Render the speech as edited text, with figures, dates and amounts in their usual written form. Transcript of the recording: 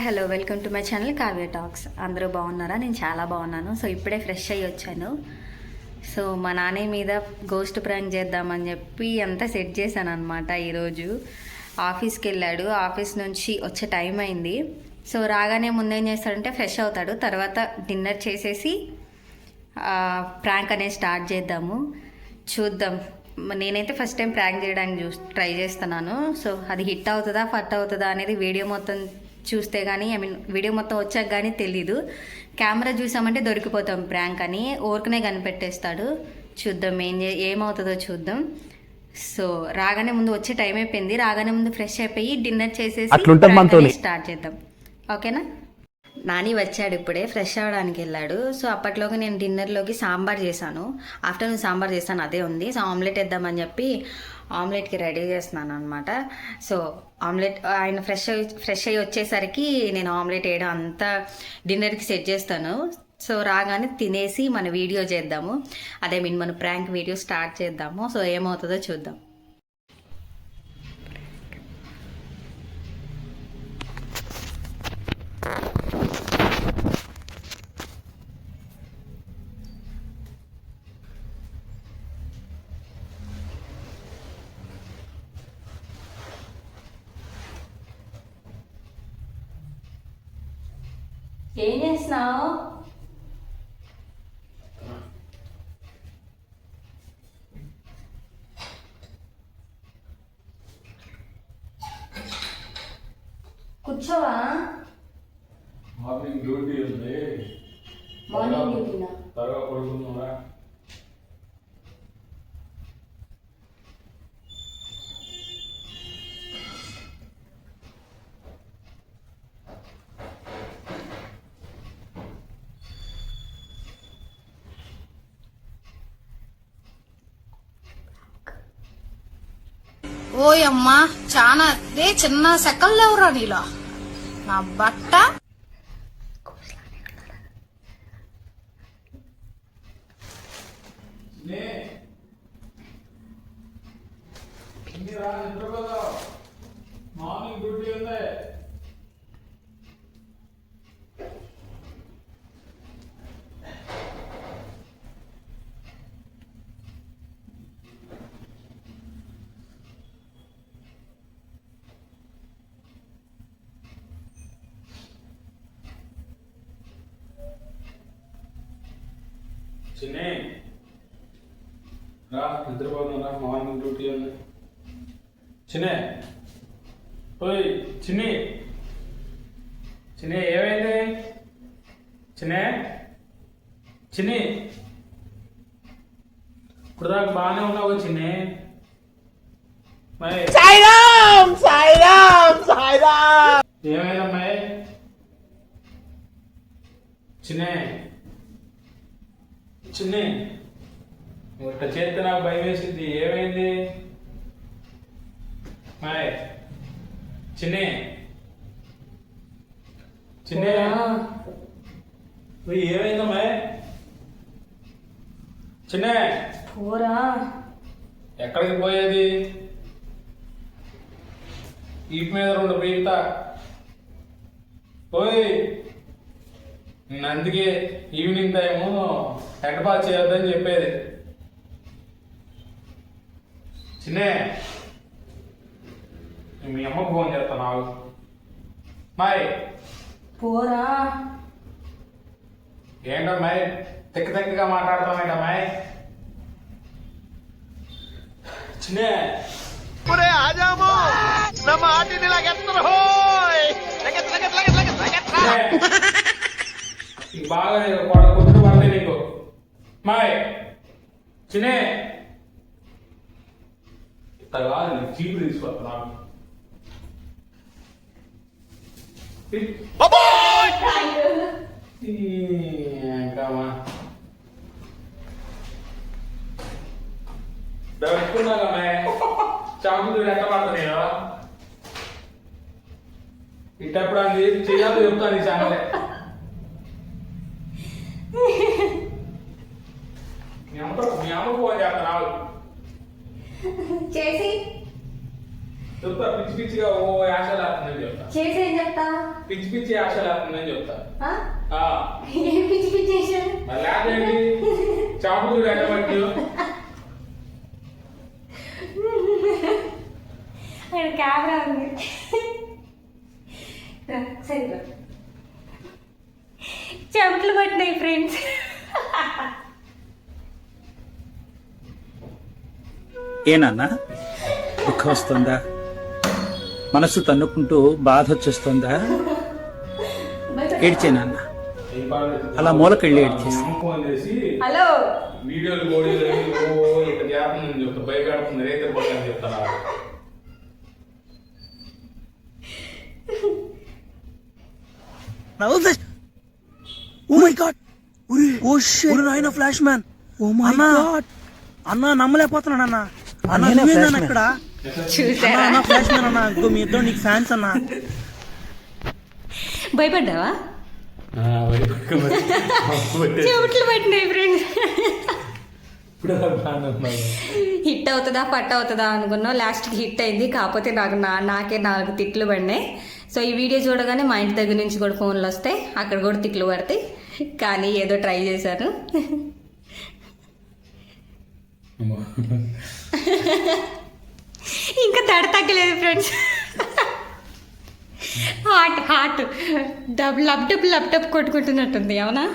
Hello welcome to my channel Kavya talks. అందరూ బాగున్నారా? నేను చాలా బాగున్నాను. సో ఇప్పుడే ఫ్రెష్ అయ్యి వచ్చాను. సో మా నాన్న మీద గోస్ట్ ప్రాంక్ చేద్దామని చెప్పి అంతా సెట్ చేశాను అనమాట. ఈరోజు ఆఫీస్కి వెళ్ళాడు. ఆఫీస్ నుంచి వచ్చే టైం అయింది. సో రాగానే ముందేం చేస్తాడంటే ఫ్రెష్ అవుతాడు. తర్వాత డిన్నర్ చేసేసి ప్రాంక్ అనేది స్టార్ట్ చేద్దాము. చూద్దాం. నేనైతే ఫస్ట్ టైం ప్రాంక్ చేయడానికి ట్రై చేస్తున్నాను. సో అది హిట్ అవుతుందా ఫట్ అవుతుందా అనేది వీడియో మొత్తం చూస్తే కానీ వీడియో మొత్తం వచ్చాక కానీ తెలీదు. కెమెరా చూసామంటే దొరికిపోతాం ప్రాంక్ అని, ఊరికనే కనిపెట్టేస్తాడు. చూద్దాం ఏమవుతుందో చూద్దాం. సో రాగానే ముందు వచ్చే టైం అయిపోయింది. రాగానే ముందు ఫ్రెష్ అయిపోయి డిన్నర్ చేసేసి స్టార్ట్ చేద్దాం. ఓకేనా? నాని వచ్చాడు ఇప్పుడే, ఫ్రెష్ అవ్వడానికి వెళ్ళాడు. సో అప్పట్లోకి నేను డిన్నర్లోకి సాంబార్ చేశాను. ఆఫ్టర్నూన్ సాంబార్ చేస్తాను, అదే ఉంది. సో ఆమ్లెట్ వేద్దామని చెప్పి ఆమ్లెట్కి రెడీ చేస్తున్నాను అనమాట. సో ఆమ్లెట్ ఆయన ఫ్రెష్ అయ్యి వచ్చేసరికి నేను ఆమ్లెట్ వేయడం అంతా డిన్నర్కి సెట్ చేస్తాను. సో రాగానే తినేసి మన వీడియో చేద్దాము. అదే మన ప్రాంక్ వీడియో స్టార్ట్ చేద్దాము. సో ఏమవుతుందో చూద్దాం. ఏం చేస్తున్నావు? కూర్చోవా? మార్నింగ్ డ్యూటీ ఉంది. మార్నింగ్ డ్యూటీనా? త్వరగా పడుకున్నారా? ఓయమ్మా, చాలా రే చిన్న సెకల్ లేవురా నీలో. నా బట్ట మార్నింగ్ డ్యూటీ ఉంది. చిన్ని రా, నిద్రపోతున్నా. మార్నింగ్ డ్యూటీ ఉంది. చిన్నే, ఓయ్ చిన్ని, చిన్ని ఏమైంది? చిన్నే, చిన్ని ఇప్పుడు దాకా బాగానే ఉన్నావు చిన్ని. ఏమైందమ్మాయి? చిన్నే చిన్ని, ఇట్లా చేస్తే నాకు భయం వేసింది. ఏమైంది మాయ్? చిన్ని చిన్ని ఏమైందమ్మాయ్? చిన్నే పోరా. ఎక్కడికి పోయేది? ఈపు మీద 2 పీకుతా. పోయి అందుకే ఈవినింగ్ టైము హెడ్ బాత్ చేయొద్దని చెప్పేది. చిన్నే, మీ అమ్మకు ఫోన్ చేస్తున్నావు. మాయ్ పోరా. ఏంటమ్మాయి తెక్కగా మాట్లాడతామేంటమ్మాయి? చిన్నే బాగా కొట్టుడు పడతాయి నీకు. మాయ్ చిన్నే ఇంతగా చీపు తీసుకొస్తున్నా. ఇంకామా పెట్టుకున్నాగా చాకులు ఎట్ట పడతాయి ఇట్టప్పుడు అది చేయాలో చెప్తాను ఈ ఛానలే. మీ అమ్మ ఫోన్ చేస్తా. రావు చేసి ఏమైందమ్మాయి? చిన్నే, చిన్నే పోరా. ఏమైందమ్మాయి? చిన్నే చిన్నే, మీ అమ్మ ఫోన్ చేస్తున్నావు. మీ అమ్మ ఫోన్ చేస్తా. రావు. మీ అమ్మ ఫోన్ చేస్తా. రావు. మీ అమ్మ ఫోన్ చేస్తా. రావు. చెప్తా పిచ్చి పిచ్చిగా ఓ యాషలు ఆడుతుందని చెప్తా. చేసేం చెప్తా? పిచ్చి పిచ్చి యాషలు ఆడుతుందని చెప్తా. ఆ? ఏం పిచ్చి పిచ్చి చేశాను? మరి లేదండి చాపులు ఎక్కబట్టి కెమెరా ఉంది. సరిగ్గా చెమటలు పట్టినాయి ఫ్రెండ్స్. ఏనన్నా దుఃఖం వస్తుందా? మనసు తన్నుకుంటూ బాధ వచ్చేస్తుందా? ఏడ్చేనన్నా అలా మూలకెళ్ళి ఏడ్చేసి ఫోన్ చేసి హలో వీడియోలు గోడీలు ఇక్కడ చేస్తుందని చెప్తా. భయపడుతుంది రైతు పోతాను చెప్తాను. Oh my god oh shit నాయనా flash man oh my god అన్న నమ్మలేకపోతున్నాను అన్న అన్న నువ్వేనా ఇక్కడ చూసారా? అన్న ఫ్లాష్ మ్యాన్ అన్న ఇంకో మీ ఇద్దరు నీకు ఫ్యాన్స్ అన్న భయపడ్డావా? చెమటలు పట్టినాయి ఫ్రెండ్స్. హిట్ అవుతుందా పట్ట అవుతుందా అనుకున్నాం. లాస్ట్కి హిట్ అయింది. కాకపోతే నాకే 4 తిట్లు పడినాయి. సో ఈ వీడియో చూడగానే మా ఇంటి దగ్గర నుంచి కూడా ఫోన్లు వస్తాయి, అక్కడ కూడా తిట్లు పడతాయి. కానీ ఏదో ట్రై చేశాను. ఇంకా తడ తగ్గలేదు ఫ్రెండ్స్. హార్ట్ లప్ డప్ కొట్టుకుంటున్నట్టుంది. అవునా?